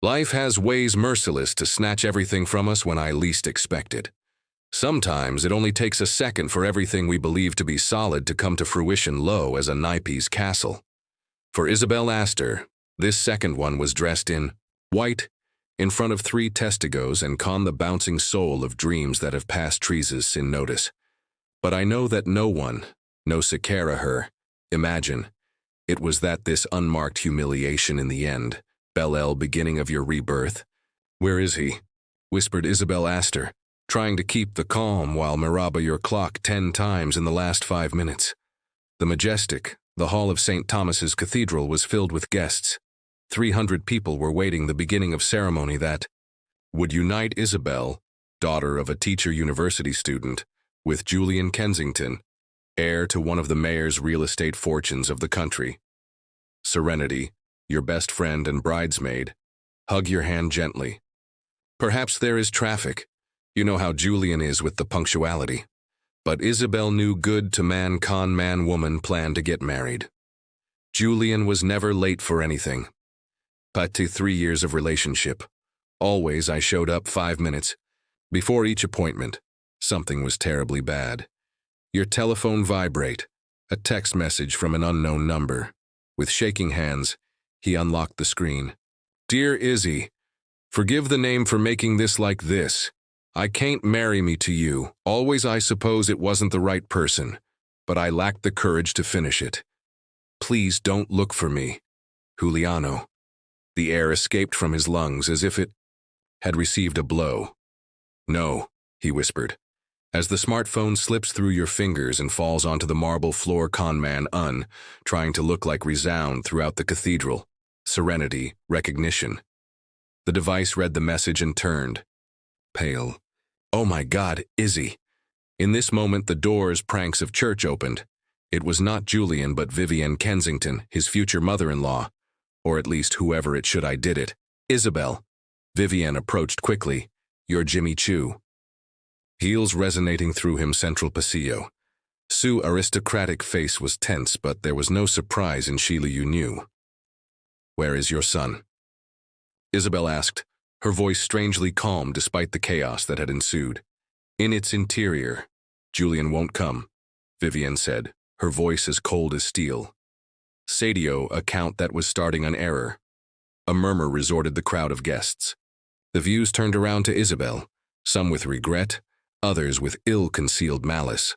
Life has ways merciless to snatch everything from us when I least expect it. Sometimes it only takes a second for everything we believe to be solid to come to fruition low as a Nipes castle. For Isabelle Astor, this second one was dressed in white, in front of 3 testigos and con the bouncing soul of dreams that have passed treases sin notice. But I know that no one, no siquiera her, imagine, it was that this unmarked humiliation in the end, Bel-El beginning of your rebirth. Where is he? Whispered Isabelle Astor, trying to keep the calm while Miraba your clock 10 times in the last 5 minutes. The majestic, the hall of St. Thomas's Cathedral was filled with guests. 300 people were waiting the beginning of ceremony that would unite Isabelle, daughter of a teacher university student, with Julian Kensington, heir to one of the mayor's real estate fortunes of the country. Serenity, your best friend and bridesmaid, hug your hand gently. Perhaps there is traffic. You know how Julian is with the punctuality. But Isabelle knew good to man con man woman plan to get married. Julian was never late for anything. But to 3 years of relationship. Always I showed up 5 minutes. Before each appointment, something was terribly bad. Your telephone vibrate, a text message from an unknown number. With shaking hands, he unlocked the screen. Dear Izzy, forgive the name for making this like this. I can't marry me to you. Always I suppose it wasn't the right person, but I lacked the courage to finish it. Please don't look for me. Juliano. The air escaped from his lungs as if it had received a blow. No, he whispered. As the smartphone slips through your fingers and falls onto the marble floor, conman trying to look like resound throughout the cathedral. Serenity, recognition. The device read the message and turned. Pale. Oh my God, Izzy. In this moment the doors pranks of church opened. It was not Julian but Vivienne Kensington, his future mother-in-law. Or at least whoever it should I did it. Isabelle. Vivienne approached quickly. You're Jimmy Choo. Heels resonating through him central pasillo. Sue's aristocratic face was tense, but there was no surprise in Sheila you knew. Where is your son? Isabelle asked, her voice strangely calm despite the chaos that had ensued. In its interior. Julian won't come, Vivienne said, her voice as cold as steel. Sadio, a count that was starting an error. A murmur resorted the crowd of guests. The views turned around to Isabelle, some with regret, others with ill-concealed malice.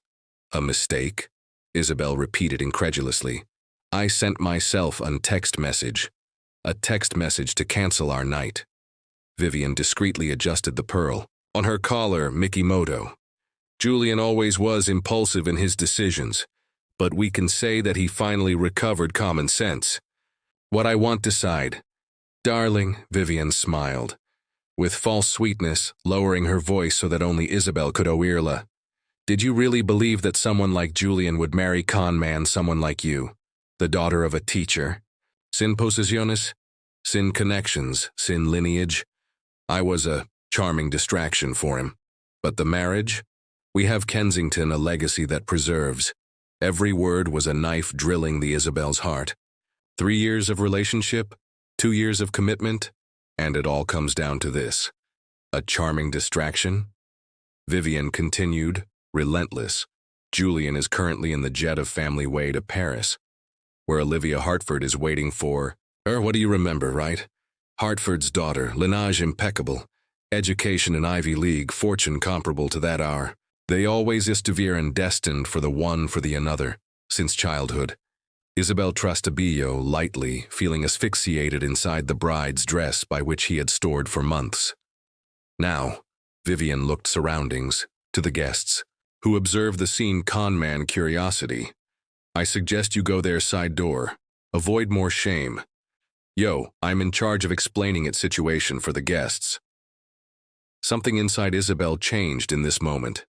A mistake? Isabelle repeated incredulously. I sent myself a text message. A text message to cancel our night. Vivienne discreetly adjusted the pearl. On her collar, Mikimoto. Julian always was impulsive in his decisions, but we can say that he finally recovered common sense. What I want decide. Darling, Vivienne smiled, with false sweetness, lowering her voice so that only Isabelle could oírla. Did you really believe that someone like Julian would marry con man someone like you, the daughter of a teacher? Sin posiciones? Sin connections, sin lineage? I was a charming distraction for him. But the marriage? We have Kensington, a legacy that preserves. Every word was a knife drilling the Isabelle's heart. 3 years of relationship, 2 years of commitment, and it all comes down to this. A charming distraction? Vivienne continued, relentless. Julian is currently in the jet of family way to Paris, where Olivia Hartford is waiting for her. What do you remember, right? Hartford's daughter, lineage impeccable, education in Ivy League, fortune comparable to that our. They always istuvieron and destined for the one for the another, since childhood. Isabelle Trastabillo lightly, feeling asphyxiated inside the bride's dress by which he had stored for months. Now, Vivienne looked surroundings, to the guests, who observed the scene con-man curiosity. I suggest you go their side door. Avoid more shame. Yo, I'm in charge of explaining its situation for the guests. Something inside Isabelle changed in this moment.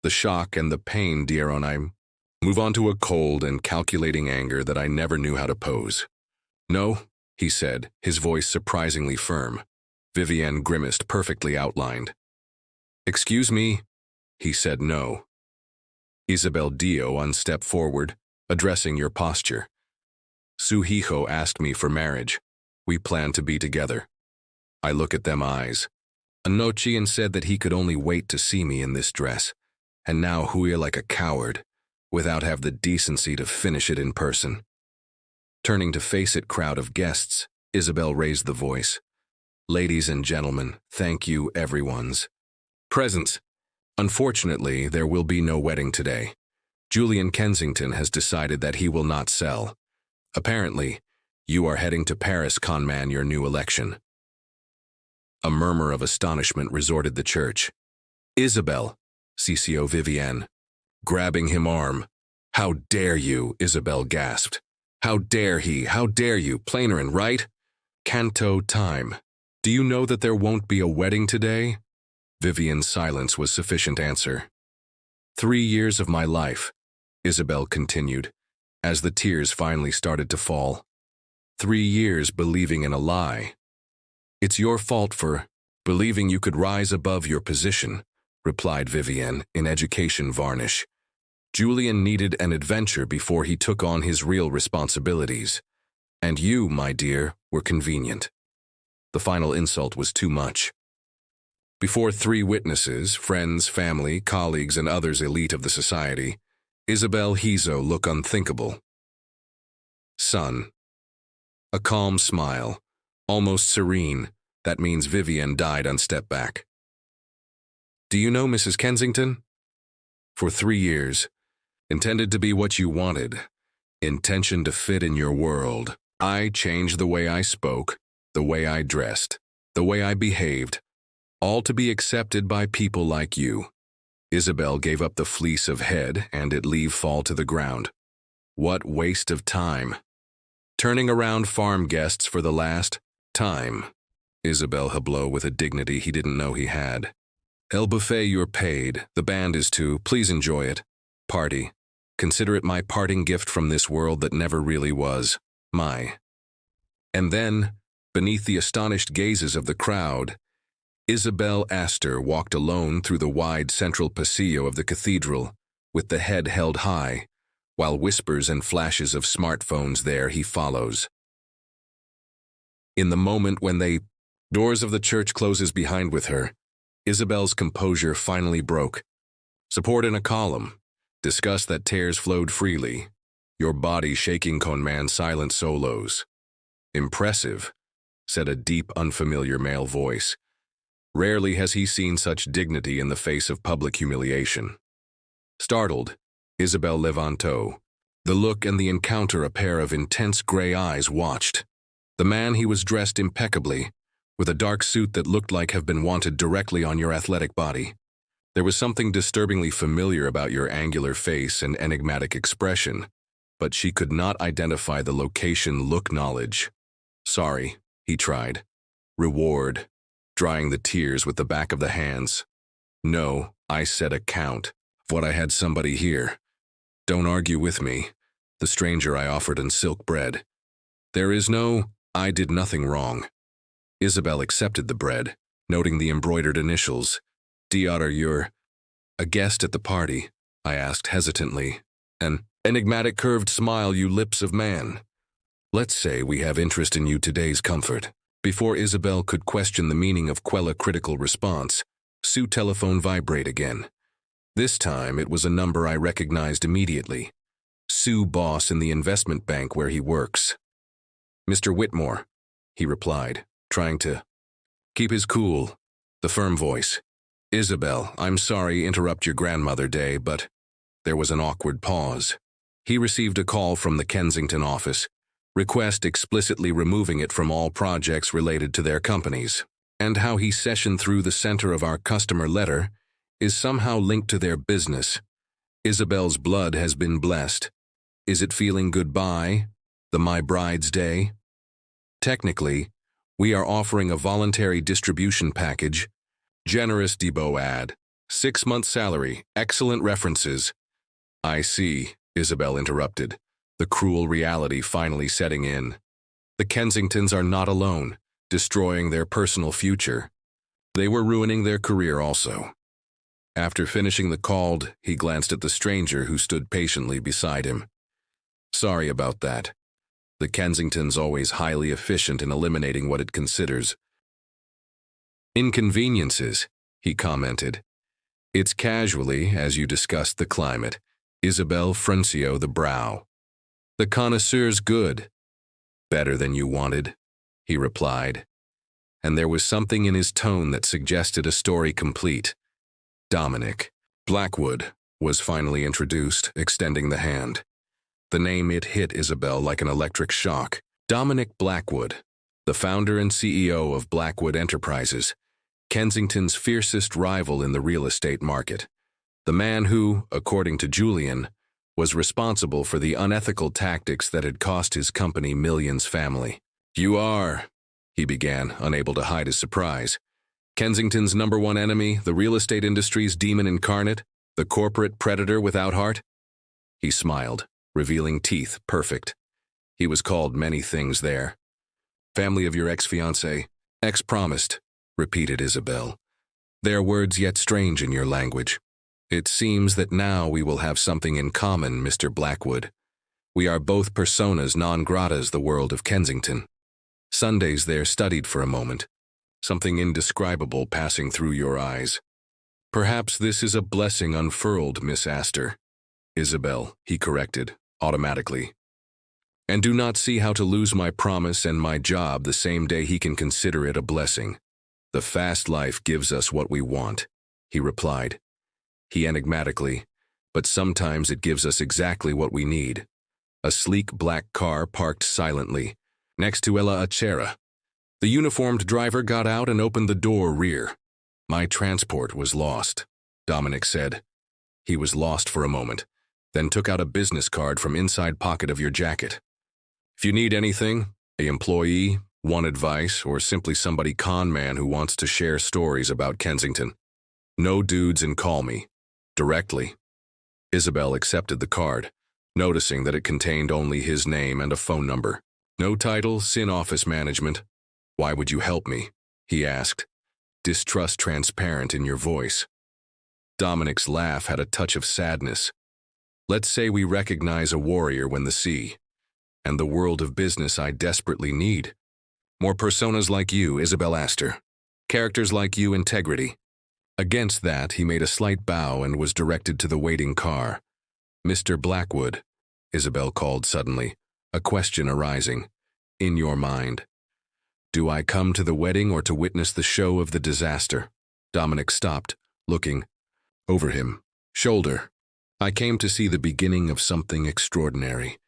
The shock and the pain, dieron I move on to a cold and calculating anger that I never knew how to pose. No, he said, his voice surprisingly firm. Vivienne grimaced, perfectly outlined. Excuse me? He said no. Isabelle Dio unstepped forward, addressing your posture. Su Hijo asked me for marriage. We plan to be together. I look at them eyes. Anochian said that he could only wait to see me in this dress, and now huya like a coward, without have the decency to finish it in person. Turning to face it crowd of guests, Isabelle raised the voice. Ladies and gentlemen, thank you everyone's presence. Unfortunately, there will be no wedding today. Julian Kensington has decided that he will not sell. Apparently, you are heading to Paris, conman your new election. A murmur of astonishment resorted the church. Isabelle, CCO Vivienne, grabbing him arm. How dare you, Isabelle gasped. How dare he, how dare you, plainer and right? Canto time. Do you know that there won't be a wedding today? Vivienne's silence was sufficient answer. 3 years of my life, Isabelle continued, as the tears finally started to fall. 3 years believing in a lie. It's your fault for believing you could rise above your position, replied Vivienne in education varnish. Julian needed an adventure before he took on his real responsibilities. And you, my dear, were convenient. The final insult was too much. Before 3 witnesses, friends, family, colleagues, and others elite of the society, Isabelle Hizo looked unthinkable. Son. A calm smile, almost serene, that means Vivienne died on step back. Do you know Mrs. Kensington? For 3 years, intended to be what you wanted, intention to fit in your world, I changed the way I spoke, the way I dressed, the way I behaved, all to be accepted by people like you. Isabelle gave up the fleece of head and it leave fall to the ground. What waste of time. Turning around farm guests for the last time. Isabelle Hublot with a dignity he didn't know he had. El buffet you're paid, the band is too, please enjoy it. Party. Consider it my parting gift from this world that never really was. My. And then, beneath the astonished gazes of the crowd, Isabelle Astor walked alone through the wide central pasillo of the cathedral, with the head held high, while whispers and flashes of smartphones there he follows. In the moment when the doors of the church closes behind with her, Isabelle's composure finally broke. Support in a column. Disgust that tears flowed freely. Your body shaking conman silent solos. Impressive, said a deep, unfamiliar male voice. Rarely has he seen such dignity in the face of public humiliation. Startled, Isabelle levanto. The look and the encounter a pair of intense gray eyes watched. The man he was dressed impeccably, with a dark suit that looked like have been wanted directly on your athletic body. There was something disturbingly familiar about your angular face and enigmatic expression, but she could not identify the location look knowledge. Sorry, he tried. Reward. Drying the tears with the back of the hands. No, I said account. What I had somebody here. Don't argue with me. The stranger I offered in silk bread. There is no, I did nothing wrong. Isabelle accepted the bread, noting the embroidered initials. Dr. You're a guest at the party, I asked hesitantly. An enigmatic curved smile you lips of man. Let's say we have interest in you today's comfort. Before Isabelle could question the meaning of Quella critical response, Sue's telephone vibrate again. This time it was a number I recognized immediately. Sue boss in the investment bank where he works. Mr. Whitmore, he replied, trying to keep his cool. The firm voice. Isabelle, I'm sorry interrupt your grandmother day, but there was an awkward pause. He received a call from the Kensington office. Request explicitly removing it from all projects related to their companies, and how he sessioned through the center of our customer letter is somehow linked to their business. Isabelle's blood has been blessed. Is it feeling goodbye? The My Bride's Day? Technically, we are offering a voluntary distribution package. Generous Debo ad. 6-month salary, excellent references. I see, Isabelle interrupted. The cruel reality finally setting in. The Kensingtons are not alone, destroying their personal future. They were ruining their career also. After finishing the call, he glanced at the stranger who stood patiently beside him. Sorry about that. The Kensingtons always highly efficient in eliminating what it considers Inconveniences, he commented. It's casually, as you discussed the climate. Isabelle fruncio the brow. The connoisseur's good. Better than you wanted, he replied. And there was something in his tone that suggested a story complete. Dominic Blackwood was finally introduced, extending the hand. The name it hit Isabelle like an electric shock. Dominic Blackwood, the founder and CEO of Blackwood Enterprises, Kensington's fiercest rival in the real estate market. The man who, according to Julian, was responsible for the unethical tactics that had cost his company millions. Family. You are, he began, unable to hide his surprise. Kensington's #1 enemy, the real estate industry's demon incarnate, the corporate predator without heart? He smiled, revealing teeth perfect. He was called many things there. Family of your ex-fiancé, ex-promised, repeated Isabelle. They are words yet strange in your language. It seems that now we will have something in common, Mr. Blackwood. We are both personas non gratas the world of Kensington. Sundays there studied for a moment, something indescribable passing through your eyes. Perhaps this is a blessing unfurled, Miss Astor. Isabelle, he corrected, automatically. And do not see how to lose my promise and my job the same day he can consider it a blessing. The fast life gives us what we want, he replied. He enigmatically, but sometimes it gives us exactly what we need. A sleek black car parked silently, next to Ella Achera. The uniformed driver got out and opened the door rear. My transport was lost, Dominic said. He was lost for a moment, then took out a business card from inside pocket of your jacket. If you need anything, an employee, want advice, or simply somebody con man who wants to share stories about Kensington, no dudes and call me. Directly. Isabelle accepted the card, noticing that it contained only his name and a phone number. No title, sin office management. Why would you help me? He asked, distrust transparent in your voice. Dominic's laugh had a touch of sadness. Let's say we recognize a warrior when the sea, and the world of business I desperately need. More personas like you, Isabelle Astor. Characters like you, integrity. Against that, he made a slight bow and was directed to the waiting car. Mr. Blackwood, Isabelle called suddenly, a question arising. In your mind. Do I come to the wedding or to witness the show of the disaster? Dominic stopped, looking over him, shoulder. I came to see the beginning of something extraordinary,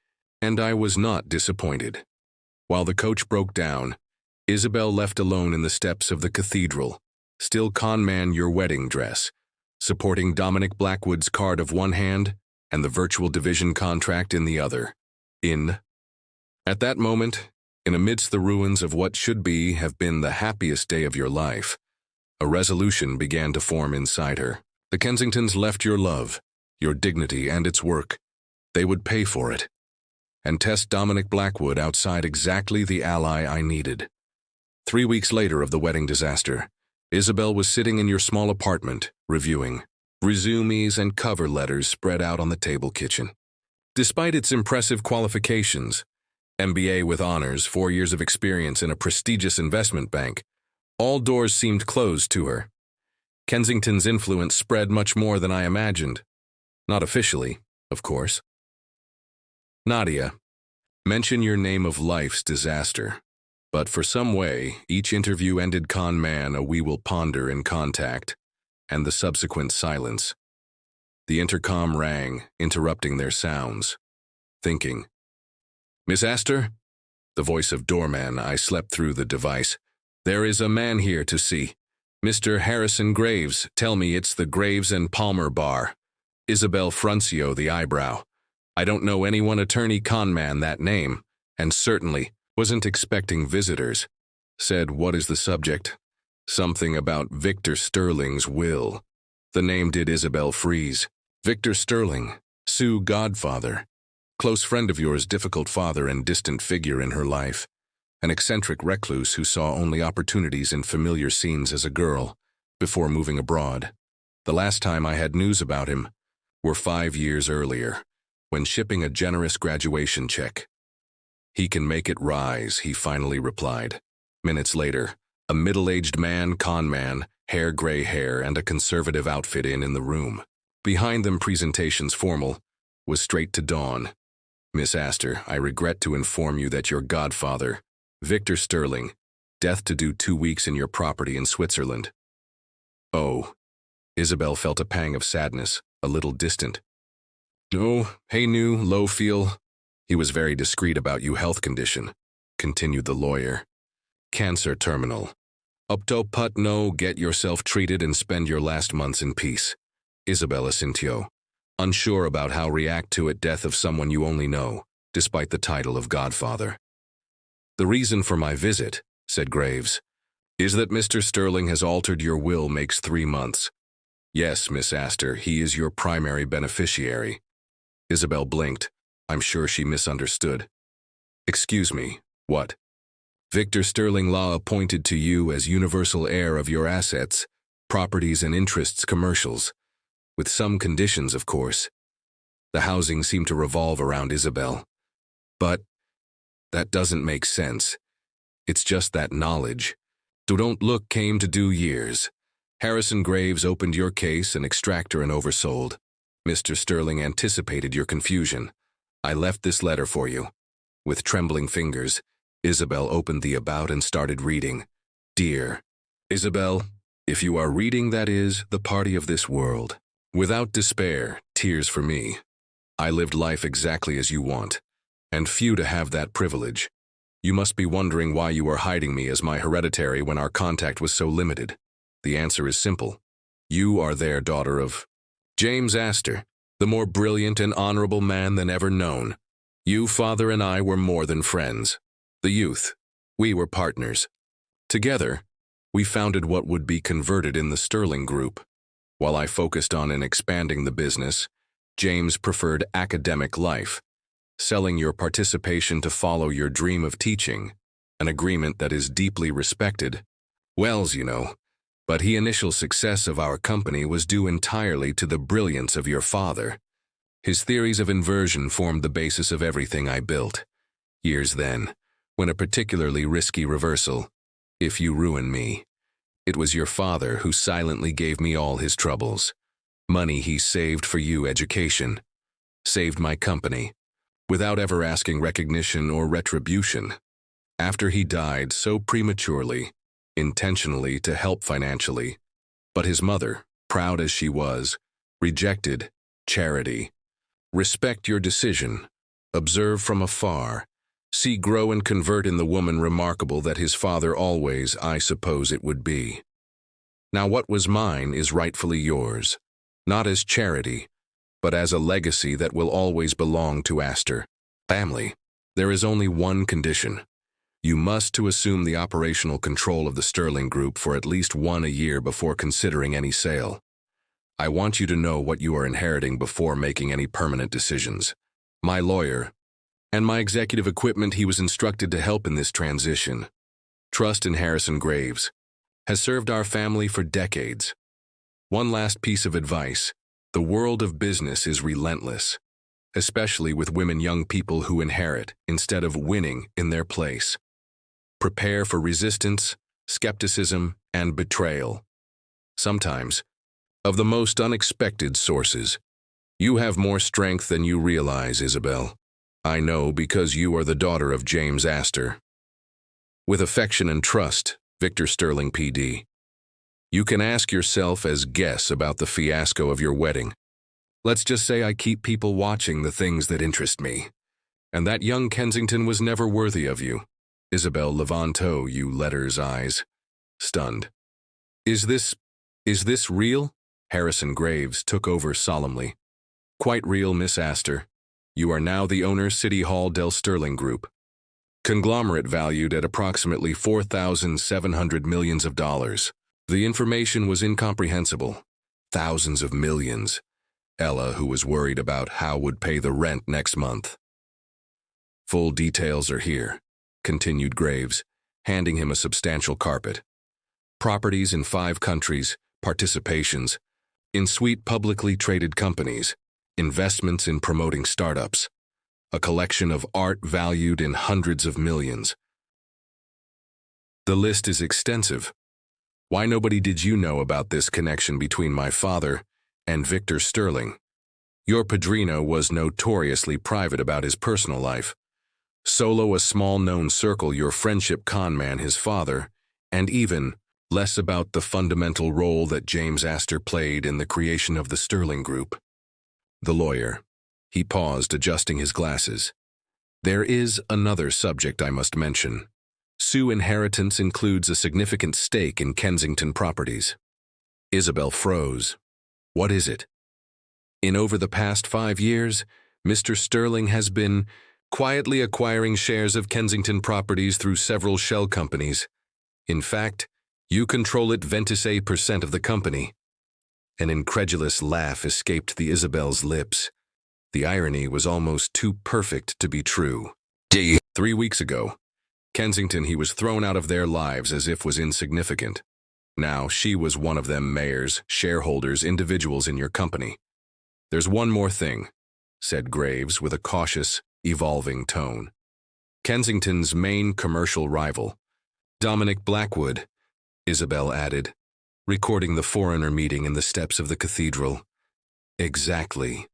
and I was not disappointed. While the coach broke down, Isabelle left alone in the steps of the cathedral, still con man your wedding dress, supporting Dominic Blackwood's card of one hand and the virtual division contract in the other. At that moment, in amidst the ruins of what should have been the happiest day of your life, a resolution began to form inside her. The Kensingtons left your love, your dignity, and its work. They would pay for it, and test Dominic Blackwood outside exactly the ally I needed. 3 weeks later of the wedding disaster, Isabelle was sitting in your small apartment, reviewing. Resumes and cover letters spread out on the table kitchen. Despite its impressive qualifications, MBA with honors, 4 years of experience in a prestigious investment bank, all doors seemed closed to her. Kensington's influence spread much more than I imagined. Not officially, of course. Nadia, mention your name of life's disaster. But for some way, each interview ended con man a we will ponder in contact, and the subsequent silence. The intercom rang, interrupting their sounds. Thinking. Miss Astor? The voice of doorman, I slept through the device. There is a man here to see. Mr. Harrison Graves, tell me it's the Graves and Palmer bar. Isabelle fruncio the eyebrow. I don't know anyone attorney con man that name, and certainly wasn't expecting visitors. Said, what is the subject? Something about Victor Sterling's will. The name did Isabelle freeze. Victor Sterling, Sue godfather. Close friend of yours, difficult father and distant figure in her life. An eccentric recluse who saw only opportunities in familiar scenes as a girl, before moving abroad. The last time I had news about him were 5 years earlier, when shipping a generous graduation check. He can make it rise, he finally replied. Minutes later, A middle-aged man, con man, gray hair, and a conservative outfit in the room. Behind them, presentations formal, was straight to dawn. Miss Astor, I regret to inform you that your godfather, Victor Sterling, death to do 2 weeks in your property in Switzerland. Oh. Isabelle felt a pang of sadness, a little distant. Oh, hey new, low feel. He was very discreet about you health condition, continued the lawyer. Cancer terminal. Upto put no, get yourself treated and spend your last months in peace. Isabelle assintio, unsure about how react to it death of someone you only know, despite the title of godfather. The reason for my visit, said Graves, is that Mr. Sterling has altered your will makes 3 months. Yes, Miss Astor, he is your primary beneficiary. Isabelle blinked. I'm sure she misunderstood. Excuse me, what? Victor Sterling law appointed to you as universal heir of your assets, properties and interests commercials, with some conditions, of course. The housing seemed to revolve around Isabelle. But that doesn't make sense. It's just that knowledge. Don't look came to do years. Harrison Graves opened your case and extractor and oversold. Mr. Sterling anticipated your confusion. I left this letter for you. With trembling fingers, Isabelle opened the about and started reading. Dear Isabelle, if you are reading, that is, the party of this world. Without despair, tears for me. I lived life exactly as you want, and few to have that privilege. You must be wondering why you are hiding me as my hereditary when our contact was so limited. The answer is simple. You are their daughter of James Astor, the more brilliant and honorable man than ever known. You, father, and I were more than friends. The youth, we were partners. Together, we founded what would be converted in the Sterling Group. While I focused on and expanding the business, James preferred academic life, selling your participation to follow your dream of teaching, an agreement that is deeply respected. Wells, you know, but the initial success of our company was due entirely to the brilliance of your father. His theories of inversion formed the basis of everything I built. Years then, when a particularly risky reversal, if you ruin me, it was your father who silently gave me all his troubles. Money he saved for you, education, saved my company, without ever asking recognition or retribution. After he died so prematurely, intentionally to help financially, but his mother, proud as she was, rejected charity. Respect your decision, observe from afar, see grow and convert in the woman remarkable that his father always, I suppose it would be. Now what was mine is rightfully yours, not as charity, but as a legacy that will always belong to Astor family. There is only one condition. You must to assume the operational control of the Sterling Group for at least 1 a year before considering any sale. I want you to know what you are inheriting before making any permanent decisions. My lawyer, and my executive equipment he was instructed to help in this transition. Trust in Harrison Graves has served our family for decades. One last piece of advice. The world of business is relentless, especially with women young people who inherit instead of winning in their place. Prepare for resistance, skepticism, and betrayal. Sometimes, of the most unexpected sources. You have more strength than you realize, Isabelle. I know because you are the daughter of James Astor. With affection and trust, Victor Sterling PD. You can ask yourself as guess about the fiasco of your wedding. Let's just say I keep people watching the things that interest me. And that young Kensington was never worthy of you. Isabelle Levanto, you letter's eyes. Stunned. Is this real? Harrison Graves took over solemnly. Quite real, Miss Astor. You are now the owner City Hall Del Sterling Group. Conglomerate valued at approximately $4,700 million. The information was incomprehensible. Thousands of millions. Ella, who was worried about how would pay the rent next month. Full details are here, continued Graves, handing him a substantial carpet. Properties in 5 countries, participations, in suite publicly traded companies, investments in promoting startups, a collection of art valued in hundreds of millions. The list is extensive. Why nobody did you know about this connection between my father and Victor Sterling? Your padrino was notoriously private about his personal life. Solo a small-known circle your friendship con man his father, and even less about the fundamental role that James Astor played in the creation of the Sterling Group. The lawyer. He paused, adjusting his glasses. There is another subject I must mention. Sue inheritance includes a significant stake in Kensington Properties. Isabelle froze. What is it? In over the past 5 years, Mr. Sterling has been quietly acquiring shares of Kensington Properties through several shell companies. In fact, you control it 26% of the company. An incredulous laugh escaped the Isabelle's lips. The irony was almost too perfect to be true. 3 weeks ago, Kensington he was thrown out of their lives as if was insignificant. Now she was one of them mayors, shareholders, individuals in your company. There's one more thing, said Graves with a cautious, evolving tone. Kensington's main commercial rival, Dominic Blackwood, Isabelle added, recording the foreigner meeting in the steps of the cathedral. Exactly.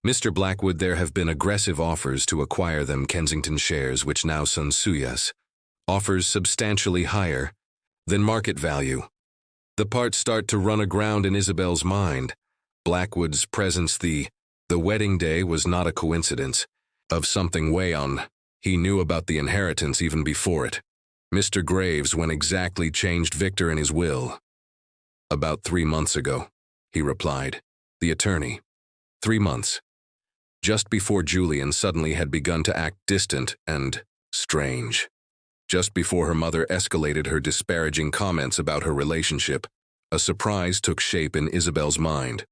Mr. Blackwood, there have been aggressive offers to acquire them Kensington shares which now Sun Suyas, offers substantially higher than market value. The parts start to run aground in Isabelle's mind. Blackwood's presence the wedding day was not a coincidence. Of something way on. He knew about the inheritance even before it. Mr. Graves when exactly changed Victor in his will. About 3 months ago, he replied. The attorney. 3 months. Just before Julian suddenly had begun to act distant and strange. Just before her mother escalated her disparaging comments about her relationship, a surprise took shape in Isabelle's mind.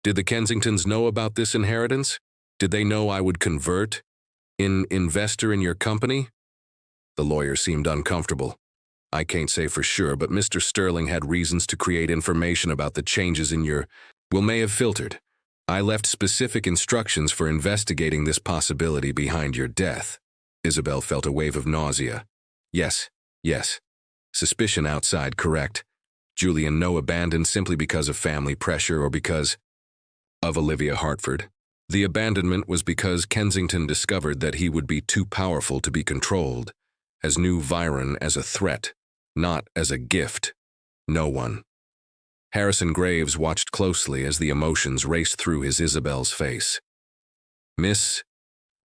Did the Kensingtons know about this inheritance? Did they know I would convert an investor in your company? The lawyer seemed uncomfortable. I can't say for sure, but Mr. Sterling had reasons to create information about the changes in your will may have filtered. I left specific instructions for investigating this possibility behind your death. Isabelle felt a wave of nausea. Yes. Suspicion outside, correct. Julian no abandoned simply because of family pressure or because of Olivia Hartford. The abandonment was because Kensington discovered that he would be too powerful to be controlled, as knew Viron as a threat, not as a gift. No one. Harrison Graves watched closely as the emotions raced through his Isabelle's face. Miss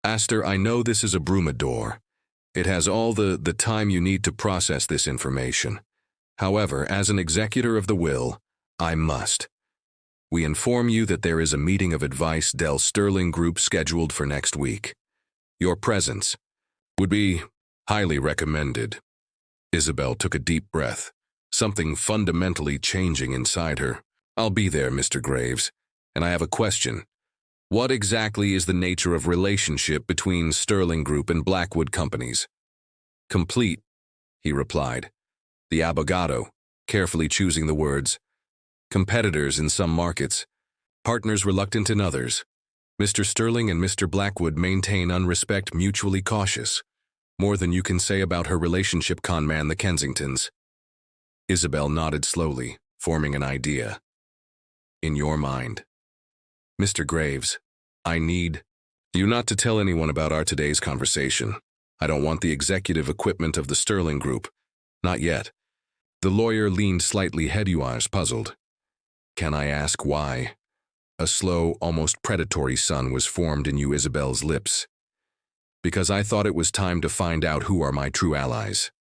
Astor, I know this is a brumador. It has all the time you need to process this information. However, as an executor of the will, I must. We inform you that there is a meeting of advice Del Sterling Group scheduled for next week. Your presence would be highly recommended. Isabelle took a deep breath, something fundamentally changing inside her. I'll be there, Mr. Graves, and I have a question. What exactly is the nature of relationship between Sterling Group and Blackwood Companies? Complete, he replied. The abogado, carefully choosing the words. Competitors in some markets, partners reluctant in others. Mr. Sterling and Mr. Blackwood maintain unrespect mutually cautious. More than you can say about her relationship con man the Kensingtons. Isabelle nodded slowly, forming an idea. In your mind. Mr. Graves, I need you not to tell anyone about our today's conversation. I don't want the executive equipment of the Sterling Group. Not yet. The lawyer leaned slightly headwise, puzzled. Can I ask why? A slow, almost predatory sun was formed in you Isabelle's lips. Because I thought it was time to find out who are my true allies.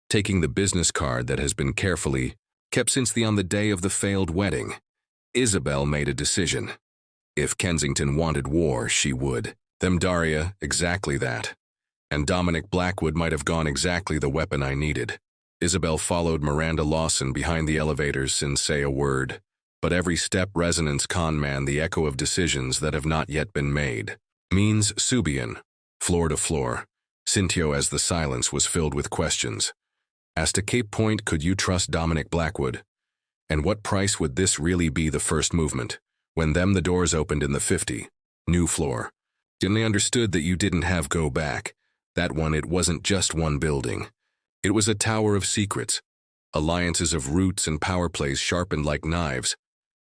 Taking the business card that has been carefully kept since on the day of the failed wedding, Isabelle made a decision. If Kensington wanted war, she would. Them Daria, exactly that. And Dominic Blackwood might have gone exactly the weapon I needed. Isabelle followed Miranda Lawson behind the elevators since say a word. But every step resonance con man the echo of decisions that have not yet been made. Means Subian, floor to floor. Cintio as the silence was filled with questions. As to Cape Point, could you trust Dominic Blackwood? And what price would this really be the first movement? When the doors opened in the 50. New floor. Dimly understood that you didn't have go back. That one, it wasn't just one building. It was a tower of secrets, alliances of roots and power plays sharpened like knives.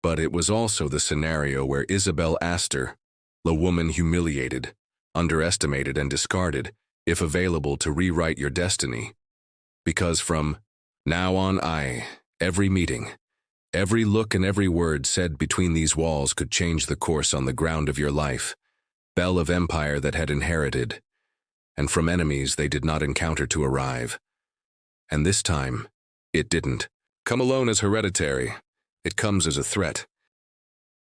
But it was also the scenario where Isabelle Astor, the woman humiliated, underestimated, and discarded, if available to rewrite your destiny. Because from now on, every meeting, every look and every word said between these walls could change the course on the ground of your life. Belle of empire that had inherited, and from enemies they did not encounter to arrive. And this time, it didn't come alone as hereditary. It comes as a threat,